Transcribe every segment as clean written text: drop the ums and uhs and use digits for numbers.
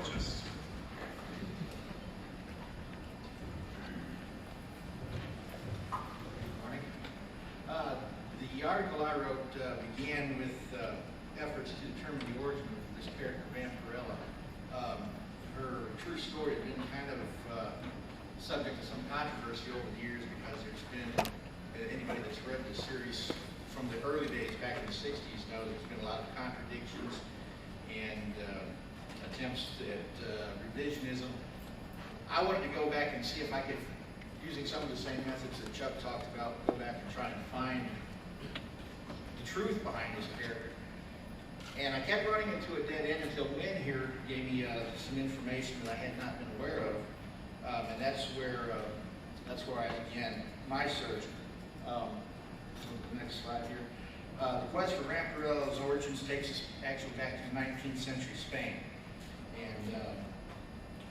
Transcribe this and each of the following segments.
meteorologists. The article I wrote began with efforts to determine the origin of this character, Vampirella. Her true story had been kind of subject to some controversy over the years because there's been, anybody that's read the series from the early days back in the 60s knows there's been a lot of contradictions and attempts at revisionism. I wanted to go back and see if I could, using some of the same methods that Chuck talked about, go back and try and find the truth behind this character. And I kept running into a dead end until Lynn here gave me some information that I had not been aware of, and that's where I began my search. The next slide here. The quest for Vampirella's origins takes us actually back to 19th century Spain, and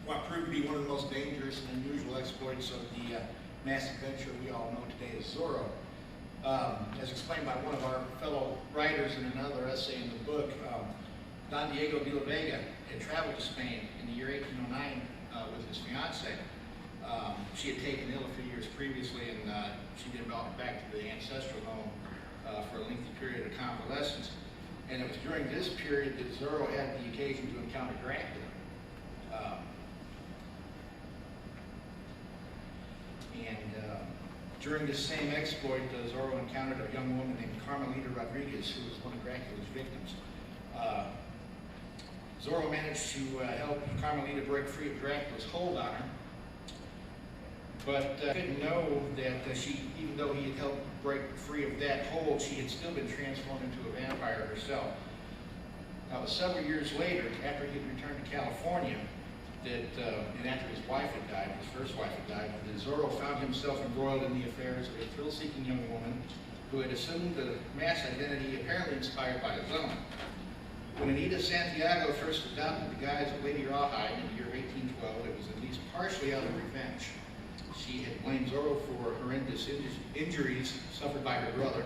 what proved to be one of the most dangerous and unusual exploits of the mass adventure we all know today as Zorro. As explained by one of our fellow writers in another essay in the book, Don Diego de la Vega had traveled to Spain in the year 1809 with his fiancée. She had taken ill a few years previously, and she'd been brought back to the ancestral home for a lengthy period of convalescence. And it was during this period that Zorro had the occasion to encounter Dracula. During this same exploit, Zorro encountered a young woman named Carmelita Rodriguez, who was one of Dracula's victims. Zorro managed to help Carmelita break free of Dracula's hold on her, but didn't know that even though he had helped break free of that hold, she had still been transformed into a vampire herself. Now, it was several years later, after he had returned to California, and after his wife had died, his first wife had died, that Zorro found himself embroiled in the affairs of a thrill-seeking young woman who had assumed a mass identity apparently inspired by his own. When Anita Santiago first adopted the guise of Lady Rawhide in the year 1812, it was at least partially out of revenge. She had blamed Zorro for horrendous injuries suffered by her brother,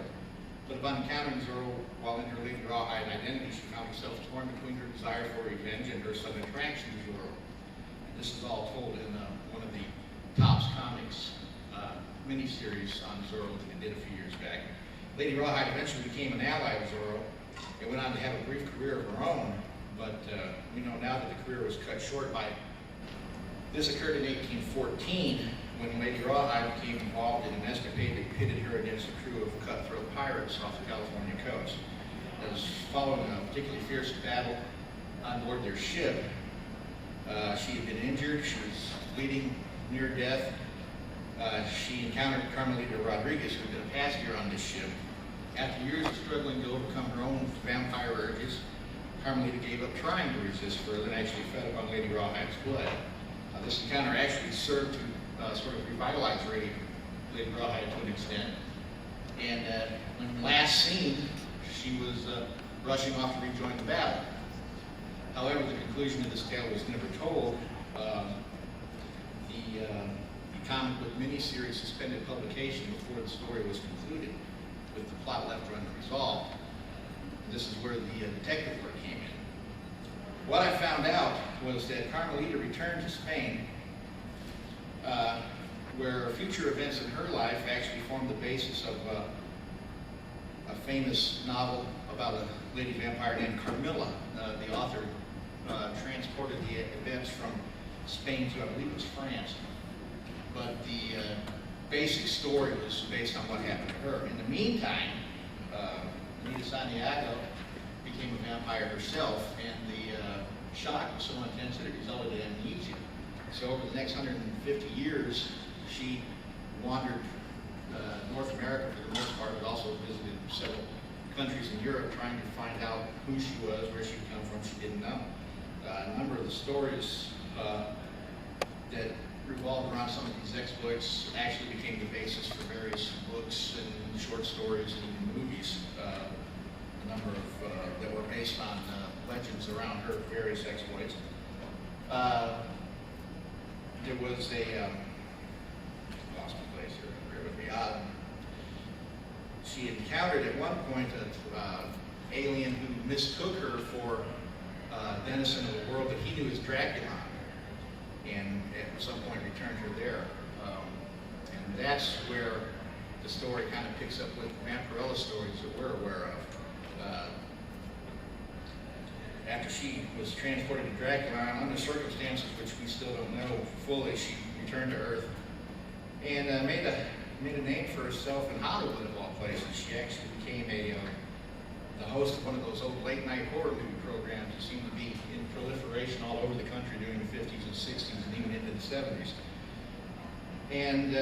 but upon encountering Zorro while in her Lady Rawhide identity, she found herself torn between her desire for revenge and her sudden attraction to Zorro. This is all told in one of the Topps Comics miniseries on Zorro that they did a few years back. Lady Rawhide eventually became an ally of Zorro and went on to have a brief career of her own, but we know now that the career was cut short by, this occurred in 1814 when Lady Rawhide became involved in an escapade that pitted her against a crew of cutthroat pirates off the California coast. As following a particularly fierce battle on board their ship, she had been injured, she was bleeding near death. She encountered Carmelita Rodriguez, who had been a passenger on this ship. After years of struggling to overcome her own vampire urges, Carmelita gave up trying to resist further and actually fed upon Lady Rawhide's blood. This encounter actually served to sort of revitalize Lady Rawhide to an extent. And when last seen, she was rushing off to rejoin the battle. However, the conclusion of this tale was never told. The comic book miniseries suspended publication before the story was concluded, with the plot left unresolved. This is where the detective work came in. What I found out was that Carmelita returned to Spain, where future events in her life actually formed the basis of a famous novel about a lady vampire named Carmilla. The author transported the events from Spain to, I believe it was France. But the basic story was based on what happened to her. In the meantime, Anita Santiago became a vampire herself, and the shock was so intense that it resulted in amnesia. So over the next 150 years, she wandered North America for the most part, but also visited several countries in Europe trying to find out who she was, where she'd come from. She didn't know. A number of the stories that revolved around some of these exploits actually became the basis for various books and short stories and even movies. A number of that were based on legends around her various exploits. There was a lost my place here. Bear with me. She encountered at one point an alien who mistook her for denizen of a world that he knew as Dracula, and at some point returned her there. And that's where the story kind of picks up with Vampirella stories that we're aware of. After she was transported to Dracula, under circumstances which we still don't know fully, she returned to Earth and made a name for herself in Hollywood, of all places. She actually became the host of one of those old late-night horror movie programs that seemed to be in proliferation all over the country during the 50s and 60s and even into the 70s. And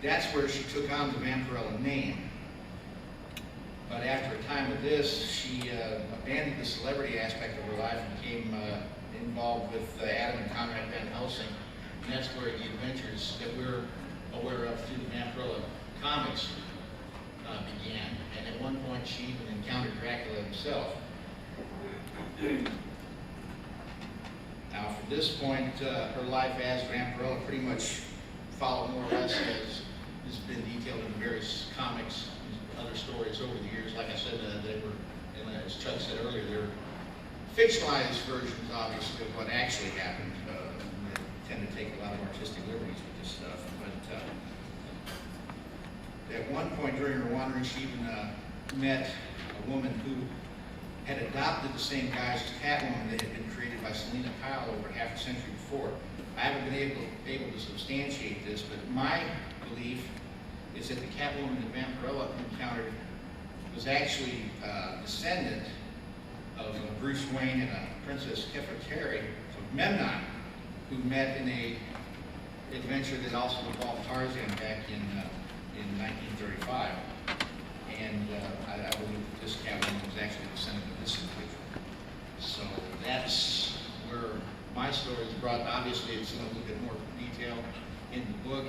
that's where she took on the Vampirella name. But after a time of this, she abandoned the celebrity aspect of her life and became involved with Adam and Conrad Van Helsing. And that's where the adventures that we're aware of through the Vampirella comics began. And at one point, she even encountered Dracula himself. Now, from this point, her life as Vampirella pretty much followed more or less as has been detailed in various comics and other stories over the years. Like I said, they were, and as Chuck said earlier, they're fictionalized versions, obviously, of what actually happened. They tend to take a lot of artistic liberties with this stuff. But at one point during her wandering, she even met a woman who had adopted the same guise as Catwoman that had been created by Selina Kyle over half a century before. I haven't been able to substantiate this, but my belief is that the Catwoman that Vampirella encountered was actually a descendant of Bruce Wayne and Princess Nefertari of Memnon, who met in a adventure that also involved Tarzan back in 1935. And I believe that this Catwoman was actually a descendant of this individual. So that's where my story is brought. Obviously, it's in a little bit more detail in the book.